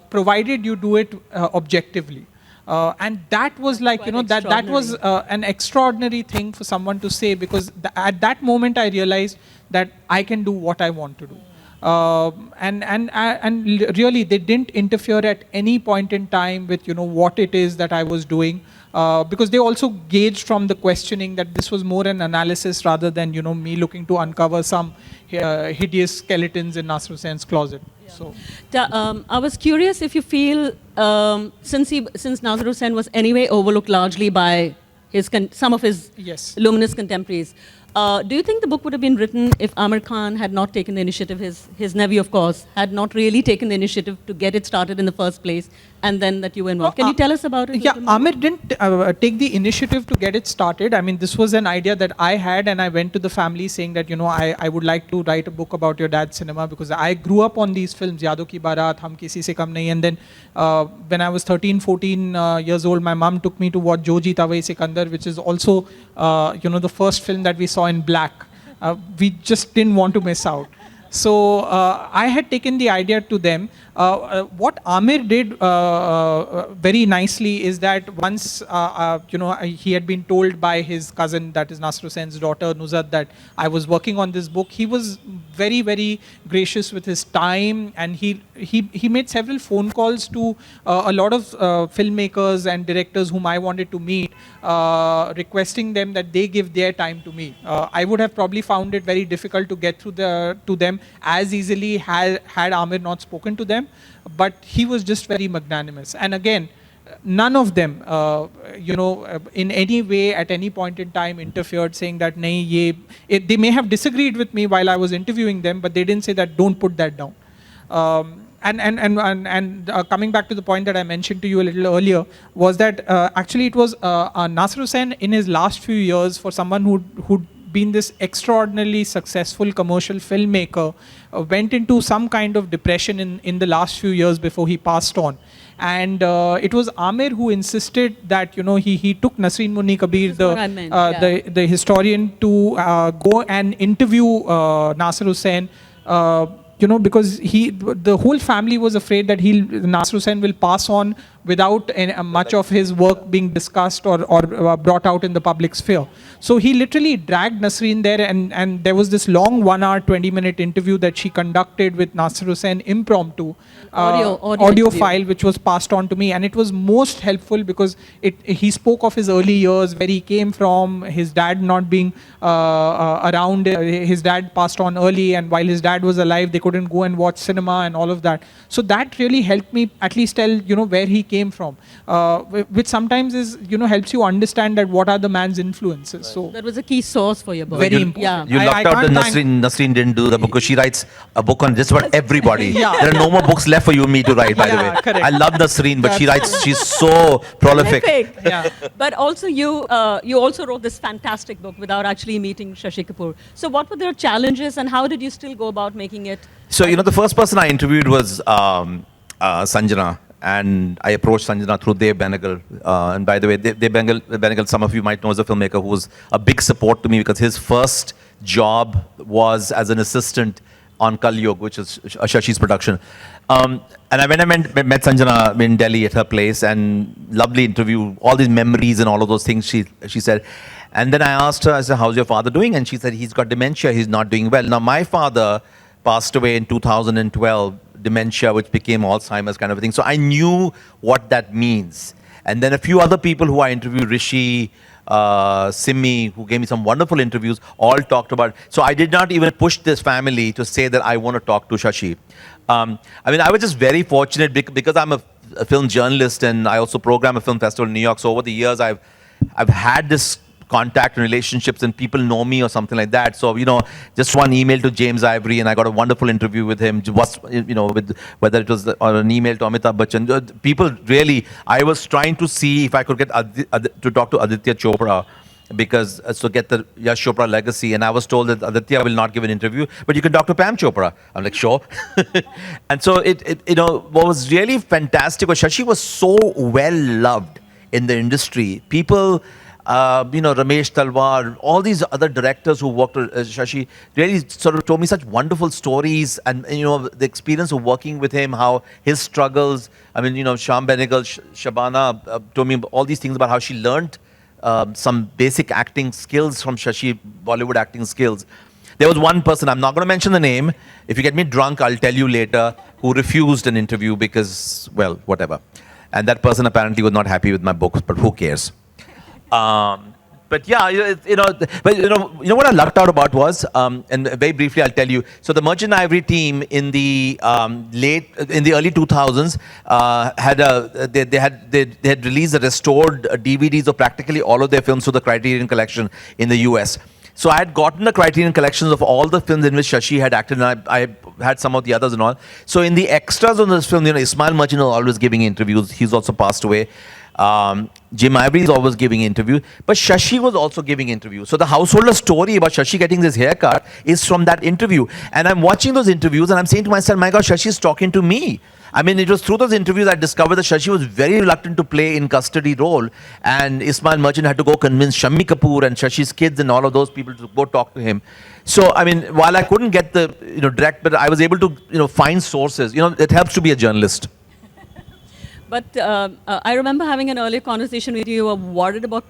provided you do it objectively. And that was like, you know, that was an extraordinary thing for someone to say, because at that moment I realized that I can do what I want to do. And really, they didn't interfere at any point in time with, you know, what it is that I was doing, because they also gauged from the questioning that this was more an analysis rather than, you know, me looking to uncover some hideous skeletons in Nasir Hussain's closet. Yeah. So, I was curious if you feel, since Nasir Hussain was anyway overlooked largely by some of his luminous contemporaries. Do you think the book would have been written if Amir Khan had not taken the initiative, his nephew, of course, had not really taken the initiative to get it started in the first place, and then that you were involved? Can you tell us about it? Yeah, Amir didn't take the initiative to get it started. I mean, this was an idea that I had, and I went to the family saying that, you know, I would like to write a book about your dad's cinema, because I grew up on these films, Yadon Ki Baaraat, Hum Kisi Se Kam Nahi, and then when I was 13, 14 years old, my mom took me to watch Jo Jeeta Wahi Sikandar, which is also, you know, the first film that we saw in black. We just didn't want to miss out. So I had taken the idea to them. What Amir did very nicely is that once you know, he had been told by his cousin, that is Nasir Hussain's daughter Nuzhat, that I was working on this book, he was very, very gracious with his time, and he made several phone calls to a lot of filmmakers and directors whom I wanted to meet, requesting them that they give their time to me. I would have probably found it very difficult to get through to them, them as easily had Amir not spoken to them. But he was just very magnanimous. And again, none of them, in any way at any point in time interfered, saying that they may have disagreed with me while I was interviewing them, but they didn't say that don't put that down. Coming back to the point that I mentioned to you a little earlier, was that actually it was Nasir Hussain in his last few years, for someone who'd been this extraordinarily successful commercial filmmaker, went into some kind of depression in the last few years before he passed on. And it was Amir who insisted that he took Nasreen Munni Kabir, the historian, to go and interview Nasir Hussain. Because the whole family was afraid that Nasir Hussain will pass on without much of his work being discussed or brought out in the public sphere. So he literally dragged Nasreen there, and there was this long 1 hour, 20-minute interview that she conducted with Nasir Hussain, impromptu, audio file, which was passed on to me. And it was most helpful because he spoke of his early years, where he came from, his dad not being around. His dad passed on early, and while his dad was alive, they couldn't go and watch cinema and all of that. So that really helped me at least tell, where he came from, which sometimes is, helps you understand that what are the man's influences. So that was a key source for your book. Very important. Yeah. You lucked out that Nasreen didn't do the book, because she writes a book on just about everybody. There are no more books left for you and me to write, by the way. Correct. I love Nasreen, but she's so prolific. Yeah. But also you also wrote this fantastic book without actually meeting Shashi Kapoor. So what were their challenges, and how did you still go about making it? So, the first person I interviewed was Sanjana. And I approached Sanjana through Dev Benegal. And by the way, Dev Benegal, some of you might know, is a filmmaker who was a big support to me, because his first job was as an assistant on Kal Yug, which is Shashi's production. And I met Sanjana in Delhi at her place, and lovely interview, all these memories and all of those things she said. And then I asked her, I said, how's your father doing? And she said, he's got dementia, he's not doing well. Now, my father passed away in 2012, dementia, which became Alzheimer's kind of a thing. So I knew what that means. And then a few other people who I interviewed, Rishi, Simi, who gave me some wonderful interviews, all talked about it. So I did not even push this family to say that I want to talk to Shashi. I was just very fortunate because I'm a film journalist, and I also program a film festival in New York. So over the years, I've had this contact and relationships, and people know me or something like that. So, just one email to James Ivory, and I got a wonderful interview with him, with whether it was or an email to Amitabh Bachchan. People really, I was trying to see if I could get to talk to Aditya Chopra, because to get the Yash Chopra legacy. And I was told that Aditya will not give an interview, but you can talk to Pam Chopra. I'm like, sure. And so what was really fantastic was Shashi was so well loved in the industry. People, Ramesh Talwar, all these other directors who worked with Shashi really sort of told me such wonderful stories, and the experience of working with him, how his struggles. Sham Benegal, Shabana told me all these things about how she learned some basic acting skills from Shashi, Bollywood acting skills. There was one person, I'm not going to mention the name. If you get me drunk, I'll tell you later, who refused an interview because, well, whatever. And that person apparently was not happy with my books, but who cares? But yeah, what I lucked out about was, and very briefly I'll tell you. So the Merchant Ivory team in the early 2000s they had released the restored DVDs of practically all of their films through the Criterion Collection in the US. So I had gotten the Criterion collections of all the films in which Shashi had acted, and I had some of the others and all. So in the extras on this film, Ismail Merchant was always giving interviews. He's also passed away. Jim Ivory is always giving interviews, but Shashi was also giving interviews. So the householder story about Shashi getting this haircut is from that interview. And I'm watching those interviews and I'm saying to myself, my God, Shashi is talking to me. It was through those interviews I discovered that Shashi was very reluctant to play in custody role, and Ismail Merchant had to go convince Shammi Kapoor and Shashi's kids and all of those people to go talk to him. So, while I couldn't get the direct, but I was able to find sources. It helps to be a journalist. But I remember having an earlier conversation with you. You were worried about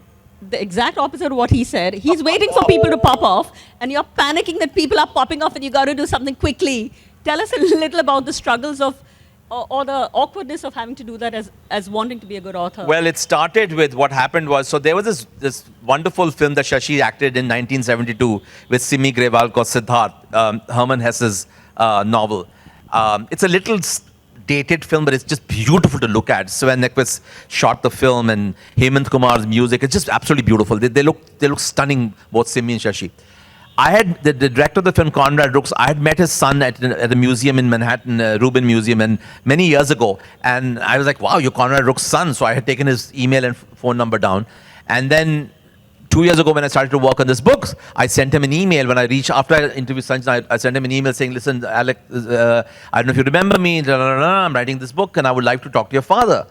the exact opposite of what he said. He's waiting for people to pop off, and you're panicking that people are popping off and you got to do something quickly. Tell us a little about the struggles of or the awkwardness of having to do that as wanting to be a good author? Well, it started with what happened was, so there was this wonderful film that Shashi acted in 1972 with Simi Grewal called Siddharth, Herman Hesse's novel. It's a little dated film, but it's just beautiful to look at. Sven Nykvist shot the film, and Hemant Kumar's music. It's just absolutely beautiful. They look stunning, both Simi and Shashi. I had the director of the film, Conrad Rooks. I had met his son at a museum in Manhattan, Rubin Museum, and many years ago. And I was like, "Wow, you're Conrad Rooks' son." So I had taken his email and phone number down. And then 2 years ago, when I started to work on this book, I sent him an email. When I reached after I interviewed Sanjana, I sent him an email saying, "Listen, Alec, I don't know if you remember me. I'm writing this book, and I would like to talk to your father."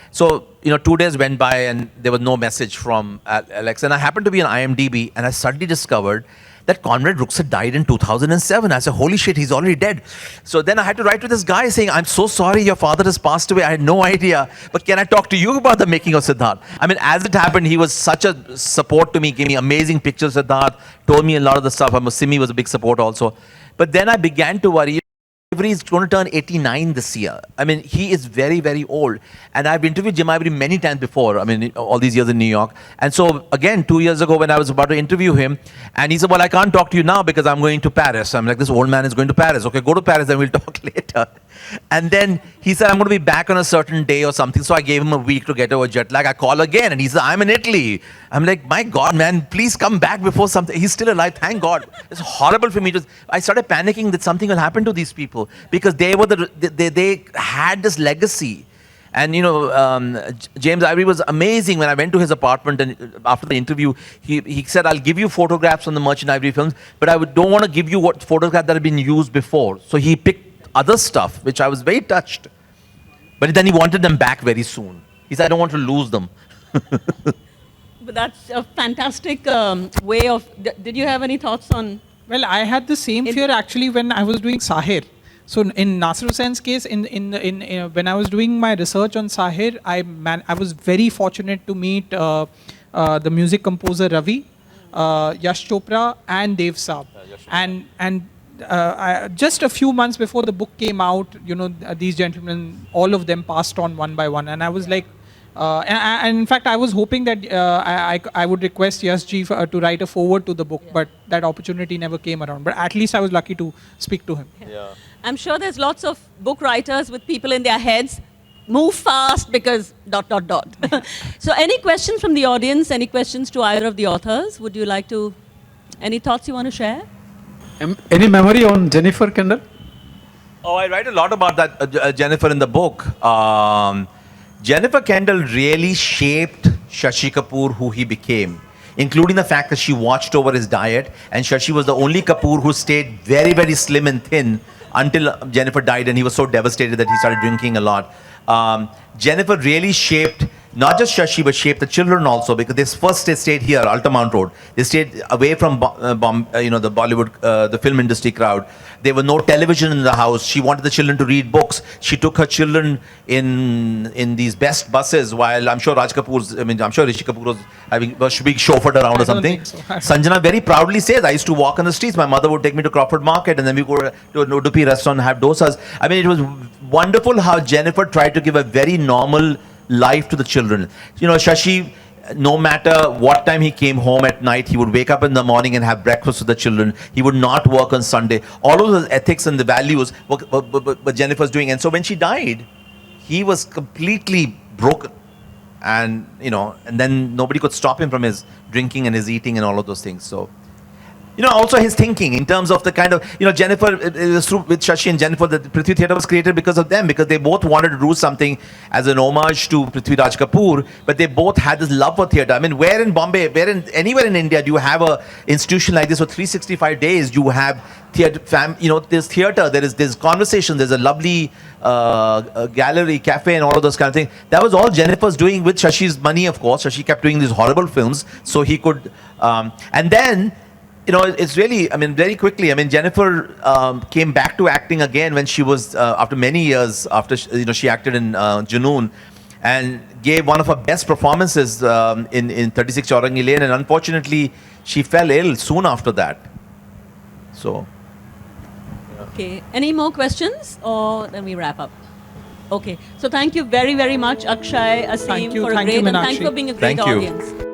So 2 days went by, and there was no message from Alex. And I happened to be on IMDb, and I suddenly discovered that Conrad Rooks had died in 2007. I said, holy shit, he's already dead. So then I had to write to this guy saying, I'm so sorry your father has passed away. I had no idea. But can I talk to you about the making of Siddharth? I mean, as it happened, he was such a support to me, gave me amazing pictures of Siddharth, told me a lot of the stuff. Simi was a big support also. But then I began to worry. He's going to turn 89 this year. I mean, he is very, very old. And I've interviewed Jim Ivory many times before, I mean, all these years in New York. And so, again, 2 years ago when I was about to interview him, and he said, well, I can't talk to you now because I'm going to Paris. I'm like, this old man is going to Paris. Okay, go to Paris, then we'll talk later. And then he said, I'm going to be back on a certain day or something. So I gave him a week to get over jet lag. I call again, and he said, I'm in Italy. I'm like, my God, man, please come back before something. He's still alive, thank God. It's horrible for me. I started panicking that something will happen to these people because they were they had this legacy. And James Ivory was amazing. When I went to his apartment and after the interview, he said, I'll give you photographs from the Merchant Ivory films, but I don't want to give you what photographs that have been used before. So he picked other stuff, which I was very touched. But then he wanted them back very soon. He said, I don't want to lose them. But that's a fantastic way of... Did you have any thoughts on... Well, I had the same fear actually when I was doing Sahir. So in Nasir Hussain's case, when I was doing my research on Sahir, I was very fortunate to meet the music composer Ravi, Yash Chopra, and Dev Saab. And just a few months before the book came out, these gentlemen, all of them passed on one by one, and I was like, and in fact, I was hoping that I would request Yash ji to write a foreword to the book, but that opportunity never came around. But at least I was lucky to speak to him. Yeah. I'm sure there's lots of book writers with people in their heads, move fast because ... So any questions from the audience? Any questions to either of the authors? Would you like to, any thoughts you want to share? Any memory on Jennifer Kendall? Oh, I write a lot about that, Jennifer, in the book. Jennifer Kendall really shaped Shashi Kapoor who he became, including the fact that she watched over his diet, and Shashi was the only Kapoor who stayed very, very slim and thin until Jennifer died, and he was so devastated that he started drinking a lot. Jennifer really shaped not just Shashi, but shaped the children also, because they stayed here, Altamount Road. They stayed away from the Bollywood, the film industry crowd. There was no television in the house. She wanted the children to read books. She took her children in these best buses, while I'm sure I'm sure Rishi Kapoor was being chauffeured around or something. So. Sanjana very proudly says, I used to walk on the streets. My mother would take me to Crawford Market, and then we go to an Udupi restaurant and have dosas. I mean, it was wonderful how Jennifer tried to give a very normal life to the children. Shashi, no matter what time he came home at night, he would wake up in the morning and have breakfast with the children. He would not work on Sunday. All of the ethics and the values what Jennifer's doing. And so when she died, he was completely broken. And, and then nobody could stop him from his drinking and his eating and all of those things. So, also his thinking in terms of the kind of, Jennifer, it was through with Shashi and Jennifer that Prithvi Theatre was created because of them, because they both wanted to do something as an homage to Prithvi Raj Kapoor, but they both had this love for theatre. I mean, where in Bombay, anywhere in India do you have a institution like this for 365 days? You have theatre, there's theatre, there's conversation, there's a lovely gallery, cafe, and all of those kind of things. That was all Jennifer's doing with Shashi's money, of course. Shashi kept doing these horrible films, so he could, and then, it's really, very quickly, Jennifer came back to acting again when she was, after many years, after, she acted in Junoon, and gave one of her best performances in 36 Chaurangi Lane, and unfortunately, she fell ill soon after that. So. Okay, any more questions, or then we wrap up? Okay. So thank you very, very much, Akshay, Asim, for a Thank great you, and thank Meenakshi. you for being a great Thank you. audience.